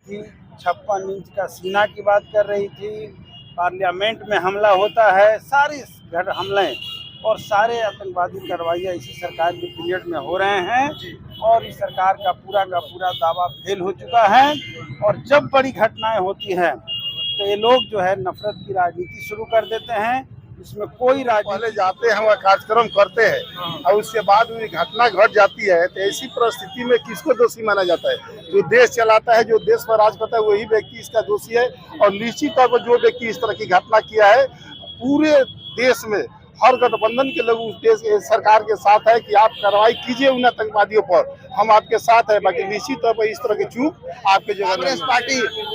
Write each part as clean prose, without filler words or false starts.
थी, 56 इंच का सीना की बात कर रही थी, पार्लियामेंट में हमला होता है, सारी हमले और सारे आतंकवादी कार्रवाइयाँ इसी सरकार के पीरियड में हो रहे हैं और इस सरकार का पूरा दावा फेल हो चुका है। और जब बड़ी घटनाएं होती हैं तो ये लोग जो है नफरत की राजनीति शुरू कर देते हैं। इसमें कोई पहले जाते हैं, वह कार्यक्रम करते हैं और उसके बाद वो घटना घट जाती है, तो ऐसी परिस्थिति में किसको दोषी माना जाता है? जो देश चलाता है, जो देश पर राज करता है, वही व्यक्ति इसका दोषी है। और निश्चित तौर पर जो व्यक्ति इस तरह की घटना किया है, पूरे देश में हर गठबंधन के लोग उस देश के सरकार के साथ है कि आप कार्रवाई कीजिए उन आतंकवादियों पर, हम आपके साथ है। बाकी निश्चित तौर पर इस तरह की चूक आपके जगह। कांग्रेस पार्टी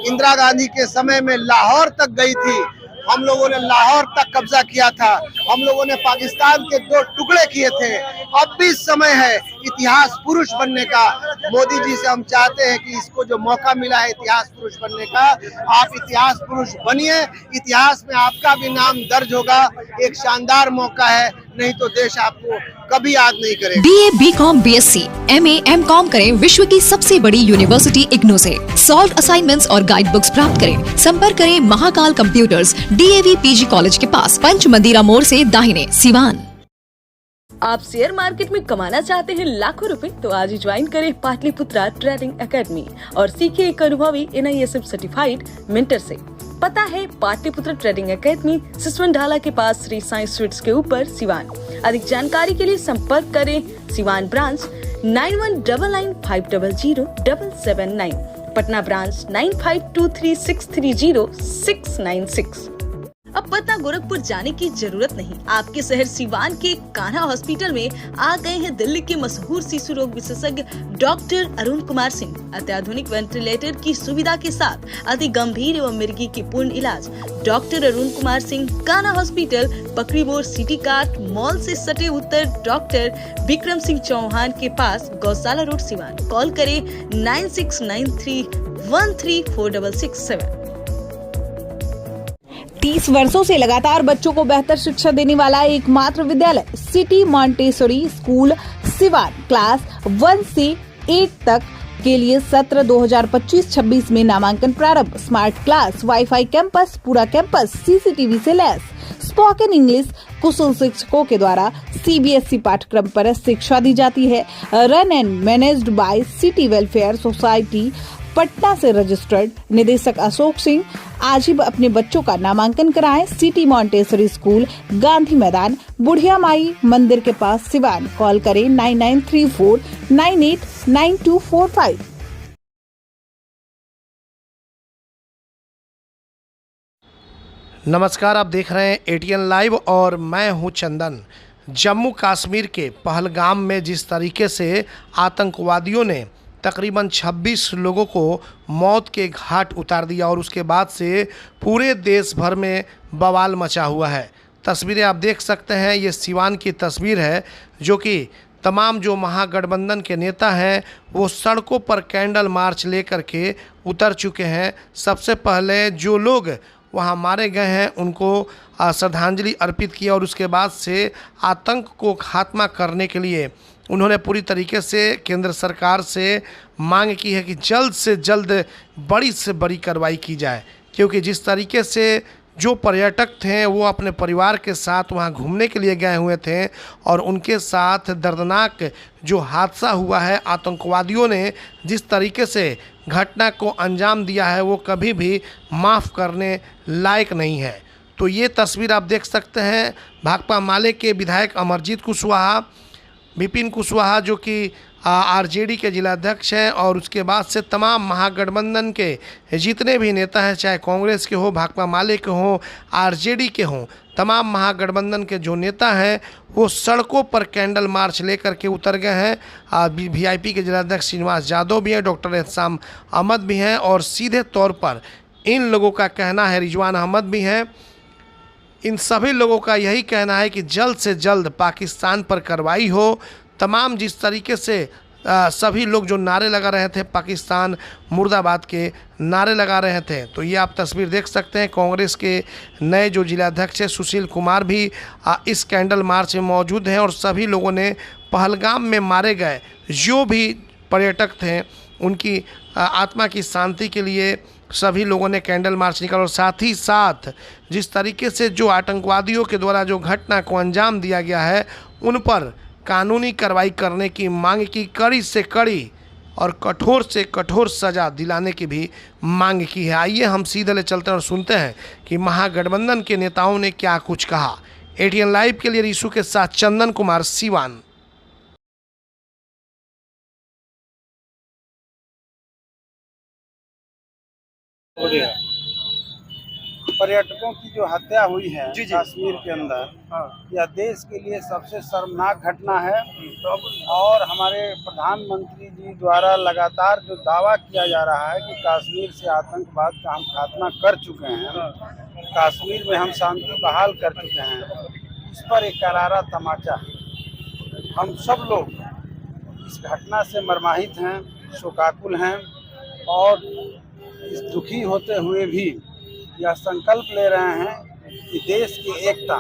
इंदिरा गांधी के समय में लाहौर तक गई थी, हम लोगों ने लाहौर तक कब्जा किया था, हम लोगों ने पाकिस्तान के 2 टुकड़े किए थे। अब भी समय है इतिहास पुरुष बनने का। मोदी जी से हम चाहते हैं कि इसको जो मौका मिला है इतिहास पुरुष बनने का, आप इतिहास पुरुष बनिए, इतिहास में आपका भी नाम दर्ज होगा। एक शानदार मौका है, नहीं तो देश आपको कभी याद नहीं करेगा। BA, BCom, BSc, MA, MCom करें विश्व की सबसे बड़ी यूनिवर्सिटी इग्नू से। सॉल्व असाइनमेंट्स और गाइड बुक्स प्राप्त करें। संपर्क करें Mahakal computers, DAV PG college के पास, पंच मंदिरा मोड़ से दाहिने, सिवान। आप शेयर मार्केट में कमाना चाहते हैं लाखों रुपए, तो आज ही ज्वाइन करें पाटलिपुत्रा ट्रेडिंग एकेडमी और सीखिए एक अनुभवी NISF सर्टिफाइड मेंटर से। पता है पाटलिपुत्र ट्रेडिंग एकेडमी, सिसवन ढाला के पास, श्री साई स्वीट्स के ऊपर, सिवान। अधिक जानकारी के लिए संपर्क करें सिवान ब्रांच 9199500779, पटना ब्रांच 9523630696। अब पटना गोरखपुर जाने की जरूरत नहीं। आपके शहर सिवान के कान्हा हॉस्पिटल में आ गए हैं दिल्ली के मशहूर शिशु रोग विशेषज्ञ डॉक्टर अरुण कुमार सिंह। अत्याधुनिक वेंटिलेटर की सुविधा के साथ अति गंभीर एवं मिर्गी की पूर्ण इलाज। डॉक्टर अरुण कुमार सिंह, कान्हा हॉस्पिटल, पकड़ी मोड़, सिटी कार्ट मॉल से सटे उत्तर डॉक्टर विक्रम सिंह चौहान के पास, गौशाला रोड, सिवान। कॉल करें 9693134667। 30 वर्षों से लगातार बच्चों को बेहतर शिक्षा देने वाला एकमात्र विद्यालय city Montessori school Siwan, class 1 से 8 तक के लिए सत्र 2025-26 में नामांकन प्रारंभ। स्मार्ट क्लास, वाईफाई कैंपस, पूरा कैंपस CCTV से लैस, स्पोकन इंग्लिश कुशल शिक्षकों के द्वारा CBSE पाठ्यक्रम पर शिक्षा दी जाती है। Run and managed by city welfare society, Patna से रजिस्टर्ड। निदेशक अशोक सिंह। आज ही अपने बच्चों का नामांकन कराएं। सिटी मॉन्टेसरी स्कूल, गांधी मैदान, बुढ़िया माई मंदिर के पास, सिवान। कॉल करें 9934989245। नमस्कार, आप देख रहे हैं ATN लाइव और मैं हूं चंदन। जम्मू कश्मीर के पहलगाम में जिस तरीके से आतंकवादियों ने तकरीबन 26 लोगों को मौत के घाट उतार दिया और उसके बाद से पूरे देश भर में बवाल मचा हुआ है। तस्वीरें आप देख सकते हैं, ये सिवान की तस्वीर है, जो कि तमाम जो महागठबंधन के नेता हैं वो सड़कों पर कैंडल मार्च लेकर के उतर चुके हैं। सबसे पहले जो लोग वहाँ मारे गए हैं उनको श्रद्धांजलि अर्पित किया और उसके बाद से आतंक को खात्मा करने के लिए उन्होंने पूरी तरीके से केंद्र सरकार से मांग की है कि जल्द से जल्द बड़ी से बड़ी कार्रवाई की जाए, क्योंकि जिस तरीके से जो पर्यटक थे वो अपने परिवार के साथ वहां घूमने के लिए गए हुए थे और उनके साथ दर्दनाक जो हादसा हुआ है, आतंकवादियों ने जिस तरीके से घटना को अंजाम दिया है वो कभी भी माफ़ करने लायक नहीं है। तो ये तस्वीर आप देख सकते हैं भाकपा माले के विधायक अमरजीत कुशवाहा, विपिन कुशवाहा जो कि RJD के जिलाध्यक्ष हैं, और उसके बाद से तमाम महागठबंधन के जितने भी नेता हैं, चाहे कांग्रेस के हो, भाकपा माले के हों, RJD के हों, तमाम महागठबंधन के जो नेता हैं वो सड़कों पर कैंडल मार्च लेकर के उतर गए हैं। VIP के जिलाध्यक्ष श्रीनिवास यादव भी हैं, डॉक्टर एहसान अहमद भी हैं, और सीधे तौर पर इन लोगों का कहना है, रिजवान अहमद भी हैं, इन सभी लोगों का यही कहना है कि जल्द से जल्द पाकिस्तान पर कार्रवाई हो। तमाम जिस तरीके से सभी लोग जो नारे लगा रहे थे, पाकिस्तान मुर्दाबाद के नारे लगा रहे थे, तो ये आप तस्वीर देख सकते हैं। कांग्रेस के नए जो जिलाध्यक्ष हैं सुशील कुमार भी इस कैंडल मार्च में मौजूद हैं और सभी लोगों ने पहलगाम में मारे गए जो भी पर्यटक थे उनकी आत्मा की शांति के लिए सभी लोगों ने कैंडल मार्च निकाला और साथ ही साथ जिस तरीके से जो आतंकवादियों के द्वारा जो घटना को अंजाम दिया गया है उन पर कानूनी कार्रवाई करने की मांग की, कड़ी से कड़ी और कठोर से कठोर सजा दिलाने की भी मांग की है। आइए हम सीधे ले चलते हैं और सुनते हैं कि महागठबंधन के नेताओं ने क्या कुछ कहा। एटीएन लाइव के लिए रीशु के साथ चंदन कुमार, सिवान। पर्यटकों की जो हत्या हुई है कश्मीर के अंदर, यह देश के लिए सबसे शर्मनाक घटना है। और हमारे प्रधानमंत्री जी द्वारा लगातार जो दावा किया जा रहा है कि कश्मीर से आतंकवाद का हम खात्मा कर चुके हैं, कश्मीर में हम शांति बहाल कर चुके हैं, इस पर एक करारा तमाचा है। हम सब लोग इस घटना से मर्माहित हैं, शोकाकुल हैं और इस दुखी होते हुए भी यह संकल्प ले रहे हैं कि देश की एकता,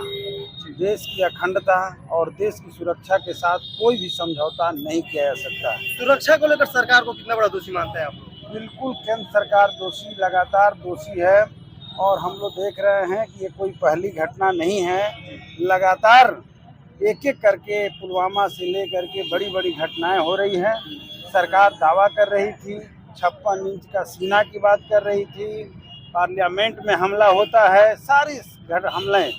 देश की अखंडता और देश की सुरक्षा के साथ कोई भी समझौता नहीं किया जा सकता। सुरक्षा को लेकर सरकार को कितना बड़ा दोषी मानते हैं आप लोग? बिल्कुल केंद्र सरकार दोषी, लगातार दोषी है और हम लोग देख रहे हैं कि ये कोई पहली घटना नहीं है। लगातार एक एक करके पुलवामा से लेकर के बड़ी बड़ी घटनाएं हो रही हैं। सरकार दावा कर रही थी, 56 इंच का सीना की बात कर रही थी, पार्लियामेंट में हमला होता है, सारी हमले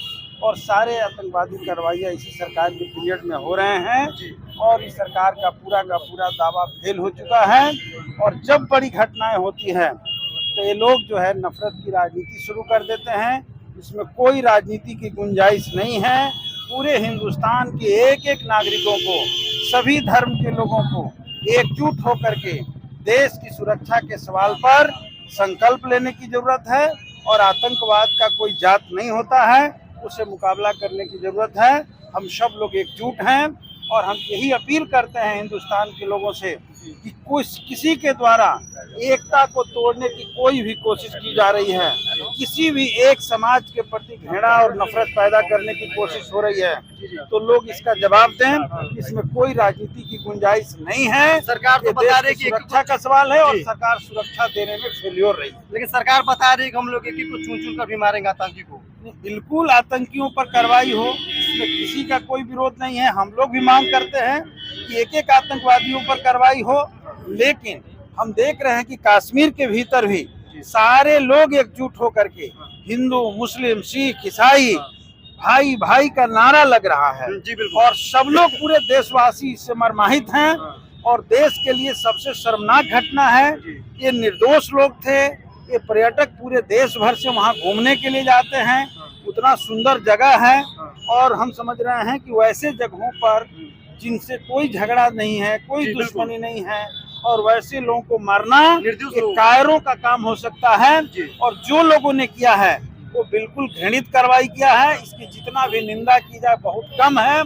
और सारे आतंकवादी कार्रवाइयाँ इसी सरकार के पीरियड में हो रहे हैं और इस सरकार का पूरा दावा फेल हो चुका है। और जब बड़ी घटनाएं होती है तो ये लोग जो है नफरत की राजनीति शुरू कर देते हैं। इसमें कोई राजनीति की गुंजाइश नहीं है। पूरे हिंदुस्तान के एक एक नागरिकों को, सभी धर्म के लोगों को एकजुट होकर के देश की सुरक्षा के सवाल पर संकल्प लेने की जरूरत है। और आतंकवाद का कोई जात नहीं होता है, उसे मुकाबला करने की जरूरत है। हम सब लोग एकजुट हैं और हम यही अपील करते हैं हिंदुस्तान के लोगों से कि किसी के द्वारा एकता को तोड़ने की कोई भी कोशिश की जा रही है, किसी भी एक समाज के प्रति घृणा और नफरत पैदा करने की कोशिश हो रही है, तो लोग इसका जवाब दें। इसमें कोई राजनीति की गुंजाइश नहीं है। सरकार तो बता रही है कि सुरक्षा का सवाल है और सरकार सुरक्षा देने में फेल्योर रही, लेकिन सरकार बता रही है कि हम लोग एक को चुन कर भी मारेंगे आतंकी को। बिल्कुल आतंकियों पर कार्रवाई हो, इसमें किसी का कोई विरोध नहीं है। हम लोग भी मांग करते हैं कि एक एक आतंकवादियों पर कार्रवाई हो, लेकिन हम देख रहे हैं कि कश्मीर के भीतर भी सारे लोग एकजुट होकर के हिंदू, मुस्लिम, सिख, ईसाई भाई भाई का नारा लग रहा है और सब लोग पूरे देशवासी इससे मर्माहित हैं। और देश के लिए सबसे शर्मनाक घटना है। ये निर्दोष लोग थे, ये पर्यटक पूरे देश भर से वहाँ घूमने के लिए जाते हैं, उतना सुंदर जगह है और हम समझ रहे हैं कि वैसे जगहों पर जिनसे कोई झगड़ा नहीं है, कोई दुश्मनी नहीं है और वैसे लोगों को मारना एक कायरों का काम हो सकता है। और जो लोगों ने किया है वो बिल्कुल घृणित कार्रवाई किया है। इसकी जितना भी निंदा की जाए बहुत कम है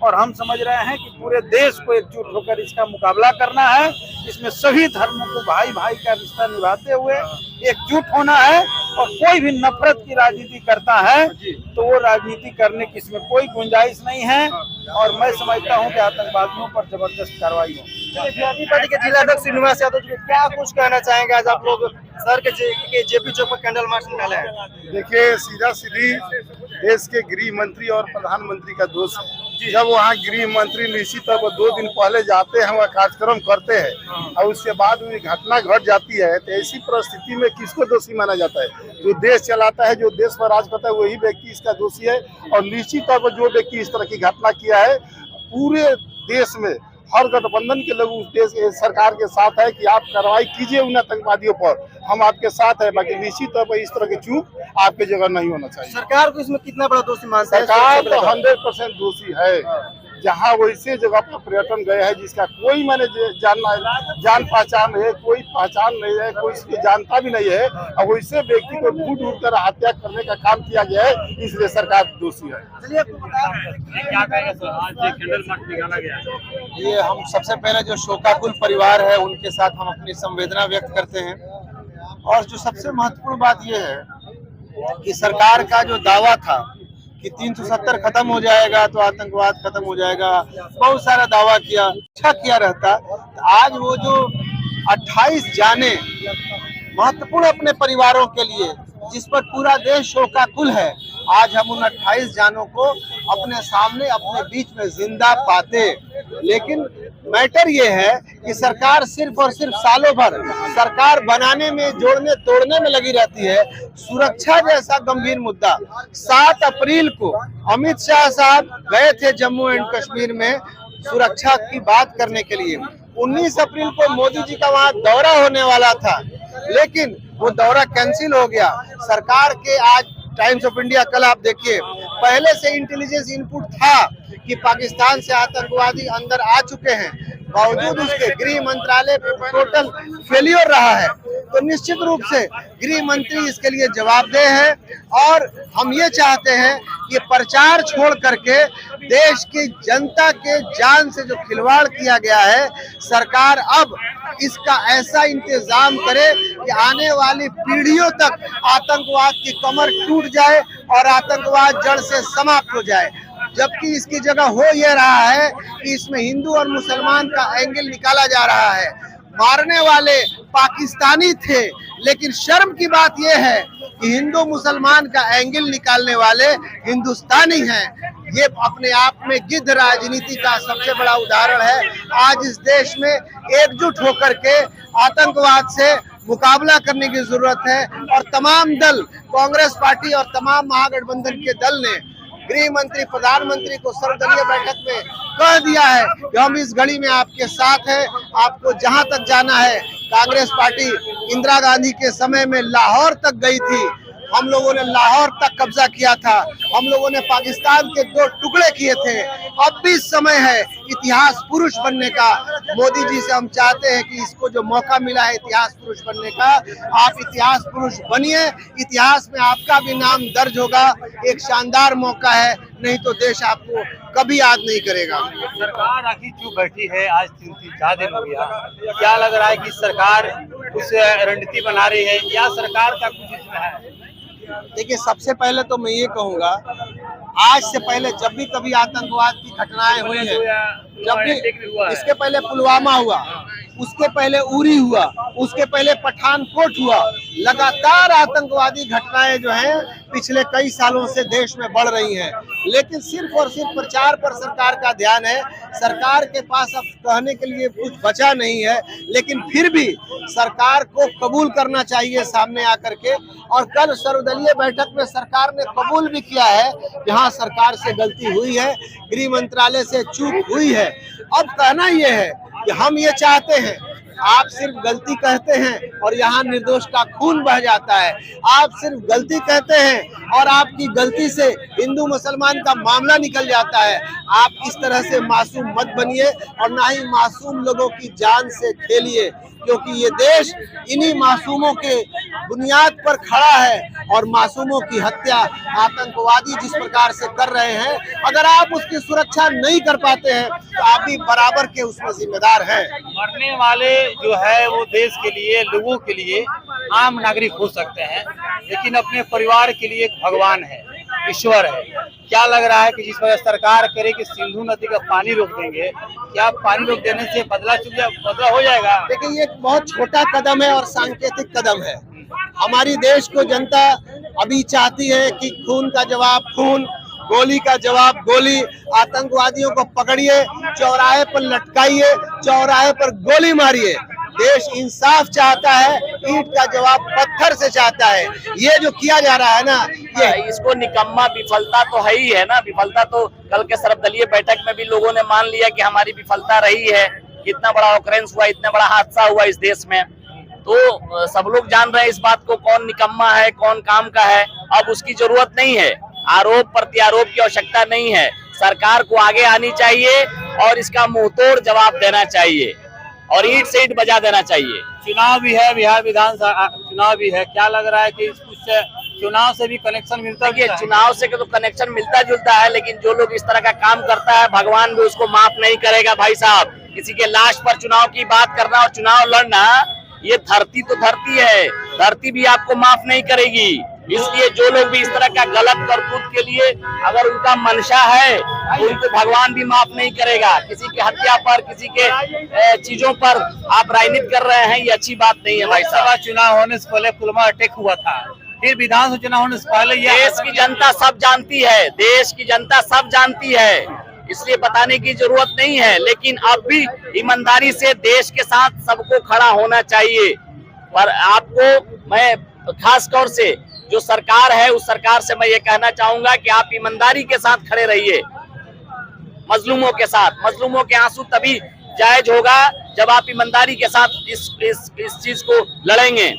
और हम समझ रहे हैं कि पूरे देश को एकजुट होकर इसका मुकाबला करना है। इसमें सभी धर्मों को भाई भाई का रिश्ता निभाते हुए एकजुट होना है और कोई भी नफरत की राजनीति करता है तो वो राजनीति करने की इसमें कोई गुंजाइश नहीं है। और मैं समझता हूँ कि आतंकवादियों पर जबरदस्त कार्रवाई हो। पार्टी के जिलाध्यक्ष श्रीनिवास यादव जी क्या कुछ कहना चाहेंगे? आज आप लोग सर के जेपी चौक पर कैंडल मार्च निकाले हैं। देखिए, सीधा सीधी देश के गृह मंत्री और प्रधानमंत्री का दोष है। जब वहाँ गृह मंत्री निश्चित तौर पर 2 दिन पहले जाते हैं, वह कार्यक्रम करते हैं और उसके बाद भी घटना घट जाती है, तो ऐसी परिस्थिति में किसको दोषी माना जाता है? जो देश चलाता है, जो देश पर राज करता है, वही व्यक्ति इसका दोषी है। और निश्चित तौर पर जो व्यक्ति इस तरह की घटना किया है, पूरे देश में हर गठबंधन के लोग उस देश सरकार के साथ है कि आप कार्रवाई कीजिए उन आतंकवादियों पर, हम आपके साथ है। बाकी निश्चित तौर पर इस तरह की चूक आपके जगह नहीं होना चाहिए। सरकार को इसमें कितना बड़ा दोषी मानते हैं? सरकार तो 100% दोषी है। जहाँ वैसे जगह पर पर्यटन गए हैं जिसका कोई मैंने जान पहचान है, कोई पहचान नहीं है, कोई इसको जानता भी नहीं है और वैसे व्यक्ति को ढूंढ कर हत्या करने का काम किया गया है, इसलिए सरकार दोषी है। चलिए आपको क्या कहेंगे सर, आज ये कैंडल मार्च निकाला गया? ये हम सबसे पहले जो शोकाकुल परिवार है उनके साथ हम अपनी संवेदना व्यक्त करते हैं। और जो सबसे महत्वपूर्ण बात ये है कि सरकार का जो दावा था कि 370 खत्म हो जाएगा तो आतंकवाद खत्म हो जाएगा, बहुत सारा दावा किया, अच्छा किया रहता। तो आज वो जो 28 जाने महत्वपूर्ण अपने परिवारों के लिए, जिस पर पूरा देश शोकाकुल है, आज हम उन 28 जानों को अपने सामने अपने बीच में जिंदा पाते। लेकिन मैटर ये है कि सरकार सिर्फ और सिर्फ सालों भर सरकार बनाने में, जोड़ने तोड़ने में लगी रहती है। सुरक्षा जैसा गंभीर मुद्दा 7 अप्रैल को अमित शाह साहब गए थे जम्मू एंड कश्मीर में सुरक्षा की बात करने के लिए। 19 अप्रैल को मोदी जी का वहां दौरा होने वाला था, लेकिन वो दौरा कैंसिल हो गया। सरकार के आज टाइम्स ऑफ इंडिया कल आप देखिए, पहले से इंटेलिजेंस इनपुट था कि पाकिस्तान से आतंकवादी अंदर आ चुके हैं, बावजूद उसके गृह मंत्रालय टोटल फेलियर रहा है। तो निश्चित रूप से गृह मंत्री इसके लिए जवाबदेह है और हम ये चाहते हैं कि प्रचार छोड़ करके देश की जनता के जान से जो खिलवाड़ किया गया है, सरकार अब इसका ऐसा इंतजाम करे कि आने वाली पीढ़ियों तक आतंकवाद की कमर टूट जाए और आतंकवाद जड़ से समाप्त हो जाए। जबकि इसकी जगह हो यह रहा है कि इसमें हिंदू और मुसलमान का एंगल निकाला जा रहा है। मारने वाले पाकिस्तानी थे, लेकिन शर्म की बात यह है कि हिंदू मुसलमान का एंगल निकालने वाले हिंदुस्तानी हैं। ये अपने आप में गिद्ध राजनीति का सबसे बड़ा उदाहरण है। आज इस देश में एकजुट होकर के आतंकवाद से मुकाबला करने की जरूरत है और तमाम दल, कांग्रेस पार्टी और तमाम महागठबंधन के दल ने गृह मंत्री, प्रधानमंत्री को सर्वदलीय बैठक में कह दिया है कि हम इस घड़ी में आपके साथ हैं, आपको जहां तक जाना है। कांग्रेस पार्टी इंदिरा गांधी के समय में लाहौर तक गई थी, हम लोगों ने लाहौर तक कब्जा किया था, हम लोगों ने पाकिस्तान के 2 टुकड़े किए थे। अब भी समय है इतिहास पुरुष बनने का। मोदी जी से हम चाहते हैं कि इसको जो मौका मिला है इतिहास पुरुष बनने का, आप इतिहास पुरुष बनिए, इतिहास में आपका भी नाम दर्ज होगा। एक शानदार मौका है, नहीं तो देश आपको कभी याद नहीं करेगा। सरकार आखिर क्यों बैठी है? आज 3-4 दिन हो गया, क्या लग रहा है कि सरकार कुछ रणनीति बना रही है या सरकार का कुछ इसमें है? देखिए, सबसे पहले तो मैं ये कहूँगा, आज से पहले जब भी कभी आतंकवाद की घटनाएं हुई हैं, जब भी इसके पहले पुलवामा हुआ, उसके पहले उरी हुआ, उसके पहले पठानकोट हुआ, लगातार आतंकवादी घटनाएं जो हैं पिछले कई सालों से देश में बढ़ रही हैं। लेकिन सिर्फ और सिर्फ प्रचार पर सरकार का ध्यान है। सरकार के पास अब कहने के लिए कुछ बचा नहीं है, लेकिन फिर भी सरकार को कबूल करना चाहिए सामने आकर के। और कल सर्वदलीय बैठक में सरकार ने कबूल भी किया है कि हाँ, सरकार से गलती हुई है, गृह मंत्रालय से चूक हुई है। अब कहना यह है कि हम ये चाहते हैं, आप सिर्फ गलती कहते हैं और यहाँ निर्दोष का खून बह जाता है। आप सिर्फ गलती कहते हैं और आपकी गलती से हिंदू मुसलमान का मामला निकल जाता है। आप इस तरह से मासूम मत बनिए और ना ही मासूम लोगों की जान से खेलिए, क्योंकि ये देश इन्हीं मासूमों के बुनियाद पर खड़ा है। और मासूमों की हत्या आतंकवादी जिस प्रकार से कर रहे हैं, अगर आप उसकी सुरक्षा नहीं कर पाते हैं तो आप भी बराबर के उसमें जिम्मेदार हैं। मरने वाले जो है वो देश के लिए, लोगों के लिए आम नागरिक हो सकते हैं, लेकिन अपने परिवार के लिए एक भगवान है, ईश्वर है। क्या लग रहा है कि जिस वजह सरकार करे कि सिंधु नदी का पानी रोक देंगे, क्या पानी रोक देने से बदला हो जाएगा? देखिए, ये एक बहुत छोटा कदम है और सांकेतिक कदम है। हमारी देश को जनता अभी चाहती है कि खून का जवाब खून, गोली का जवाब गोली। आतंकवादियों को पकड़िए, चौराहे पर लटकाइए, चौराहे पर गोली मारिए। देश इंसाफ चाहता है, ईंट का जवाब पत्थर से चाहता है। ये जो किया जा रहा है ना, ये इसको निकम्मा विफलता तो है ही है ना। विफलता तो कल के सर्वदलीय बैठक में भी लोगों ने मान लिया कि हमारी विफलता रही है। इतना बड़ा ऑकरेंस हुआ, इतना बड़ा हादसा हुआ इस देश में, तो सब लोग जान रहे हैं इस बात को, कौन निकम्मा है, कौन काम का है। अब उसकी जरूरत नहीं है, आरोप प्रत्यारोप की आवश्यकता नहीं है। सरकार को आगे आनी चाहिए और इसका मुंहतोड़ जवाब देना चाहिए और ईंट से ईंट बजा देना चाहिए। चुनाव भी है, बिहार विधानसभा चुनाव भी है, क्या लग रहा है कि कुछ चुनाव से भी कनेक्शन मिलता है? चुनाव से तो कनेक्शन मिलता जुलता है, लेकिन जो लोग इस तरह का काम करता है, भगवान भी उसको माफ नहीं करेगा। भाई साहब, किसी के लाश पर चुनाव की बात करना और चुनाव लड़ना, ये धरती तो धरती है, धरती भी आपको माफ नहीं करेगी। इसलिए जो लोग भी इस तरह का गलत करतूत के लिए अगर उनका मंशा है तो उनको भगवान भी माफ नहीं करेगा। किसी की हत्या पर, किसी के चीजों पर आप राजनीति कर रहे हैं, ये अच्छी बात नहीं है भाई साहब। लोकसभा चुनाव होने से पहले पुलवामा अटैक हुआ था, फिर विधानसभा चुनाव होने से पहले देश की जनता सब जानती है, देश की जनता सब जानती है, इसलिए बताने की जरूरत नहीं है। लेकिन अब भी ईमानदारी से देश के साथ सबको खड़ा होना चाहिए। पर आपको मैं खास तौर से जो सरकार है उस सरकार से मैं ये कहना चाहूंगा कि आप ईमानदारी के साथ खड़े रहिए मजलूमों के साथ। मजलूमों के आंसू तभी जायज होगा जब आप ईमानदारी के साथ इस चीज को लड़ेंगे।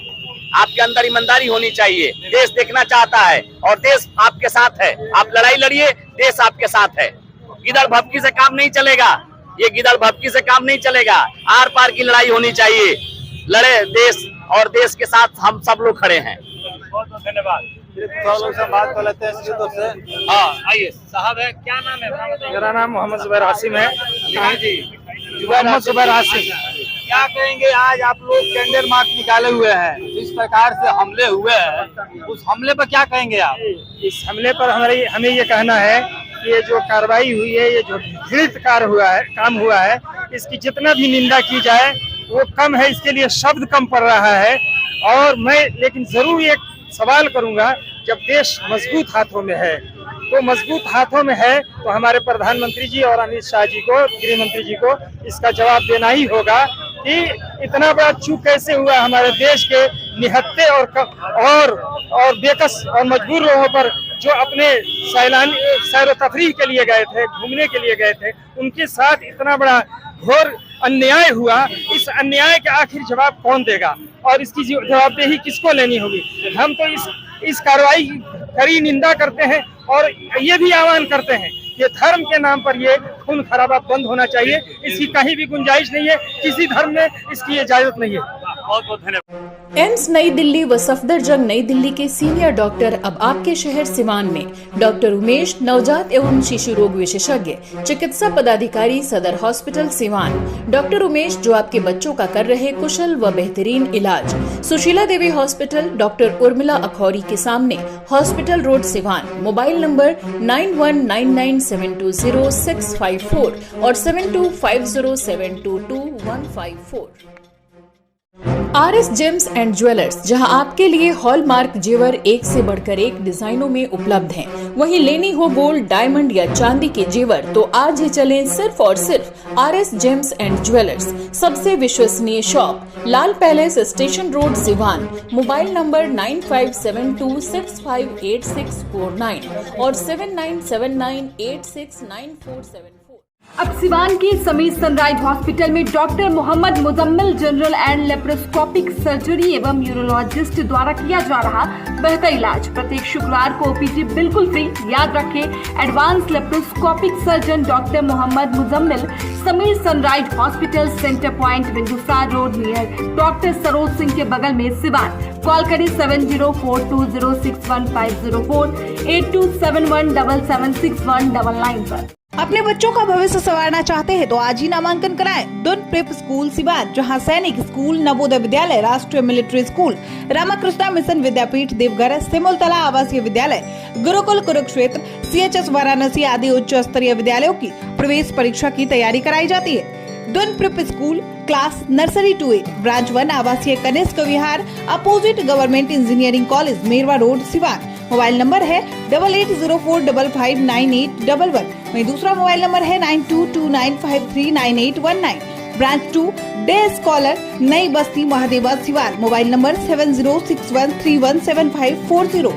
आपके अंदर ईमानदारी होनी चाहिए। देश देखना चाहता है और देश आपके साथ है। आप लड़ाई लड़िए, देश आपके साथ है। गिदड़ भभकी से काम नहीं चलेगा, ये गिदड़ भभकी से काम नहीं चलेगा। आर पार की लड़ाई होनी चाहिए। लड़े देश, और देश के साथ हम सब लोग खड़े हैं। बहुत बहुत धन्यवाद। थोड़ा लोग से बात कर लेते हैं से। हाँ आइए साहब, है क्या नाम है? मेरा नाम मोहम्मद जुबैर हासिम है। हाँ जी, मोहम्मद जुबैर हासिम। क्या कहेंगे, आज आप लोग कैंडल मार्च निकाले हुए हैं, जिस प्रकार से हमले हुए हैं उस हमले पर क्या कहेंगे आप? इस हमले पर हमें ये कहना है कि ये जो कार्रवाई हुई है, ये जो घृणित काम हुआ है, इसकी जितना भी निंदा की जाए वो कम है। इसके लिए शब्द कम पड़ रहा है। और मैं लेकिन जरूर एक सवाल करूंगा, जब देश मजबूत हाथों में है तो मजबूत हाथों में है तो हमारे प्रधानमंत्री जी और अमित शाह जी को, गृह मंत्री जी को इसका जवाब देना ही होगा कि इतना बड़ा चूक कैसे हुआ हमारे देश के निहत्थे और बेकस और मजबूर लोगों पर, जो अपने सैर तफरीह के लिए गए थे, घूमने के लिए गए थे, उनके साथ इतना बड़ा घोर अन्याय हुआ। इस अन्याय का आखिर जवाब कौन देगा और इसकी जवाबदेही किसको लेनी होगी? हम तो इस कार्रवाई की कड़ी निंदा करते हैं और ये भी आह्वान करते हैं कि धर्म के नाम पर ये खून खराबा बंद होना चाहिए। इसकी कहीं भी गुंजाइश नहीं है, किसी धर्म में इसकी इजाजत नहीं है। बहुत बहुत धन्यवाद। एम्स नई दिल्ली व सफदरजंग नई दिल्ली के सीनियर डॉक्टर अब आपके शहर सिवान में। डॉक्टर उमेश, नवजात एवं शिशु रोग विशेषज्ञ, चिकित्सा पदाधिकारी, सदर हॉस्पिटल सिवान। डॉक्टर उमेश जो आपके बच्चों का कर रहे कुशल व बेहतरीन इलाज। सुशीला देवी हॉस्पिटल, डॉक्टर उर्मिला अखौरी के सामने, hospital road Siwan. Mobile number 9199720654 और 7250722154। RS जेम्स एंड ज्वेलर्स, जहां आपके लिए हॉलमार्क जेवर एक से बढ़कर एक डिजाइनों में उपलब्ध हैं। वहीं लेनी हो गोल्ड, डायमंड या चांदी के जेवर तो आज ही चलें सिर्फ और सिर्फ RS जेम्स एंड ज्वेलर्स। सबसे विश्वसनीय shop, Lal palace, station road, Siwan. Mobile number 9572658649 और 7979869474। अब सिवान के समीर सनराइज हॉस्पिटल में doctor Mohammad Muzammil general and laparoscopic surgery एवं यूरोलॉजिस्ट द्वारा किया जा रहा बेहतर इलाज। प्रत्येक शुक्रवार को ओपीडी बिल्कुल फ्री। याद रखें, advance laparoscopic surgeon doctor Mohammad Muzammil, Sameer sunrise Hospital, Centre Point, Bindusar Road, near doctor Saroj Singh के बगल में, सिवान। कॉल करें 7042061504 8271776199 पर। अपने बच्चों का भविष्य संवारना चाहते हैं तो आज ही नामांकन कराएं। दुन प्रेप स्कूल सिवान, जहां सैनिक स्कूल, नवोदय विद्यालय, राष्ट्रीय मिलिट्री स्कूल, रामाकृष्णा मिशन विद्यापीठ देवघर, सिमुलतला आवासीय विद्यालय, गुरुकुल कुरुक्षेत्र, CHS वाराणसी आदि उच्च स्तरीय विद्यालयों की प्रवेश परीक्षा की तैयारी कराई जाती है। Doon prep school class nursery to 8, branch 1, आवासीय Kanishk Vihar, opposite government engineering college, Merwa road, Siwan. Mobile number है 8804559811। वहीं दूसरा मोबाइल नंबर है 9229539819। ब्रांच 2, डे स्कॉलर, नई बस्ती, महादेवा, सिवान। Mobile number 7061317540।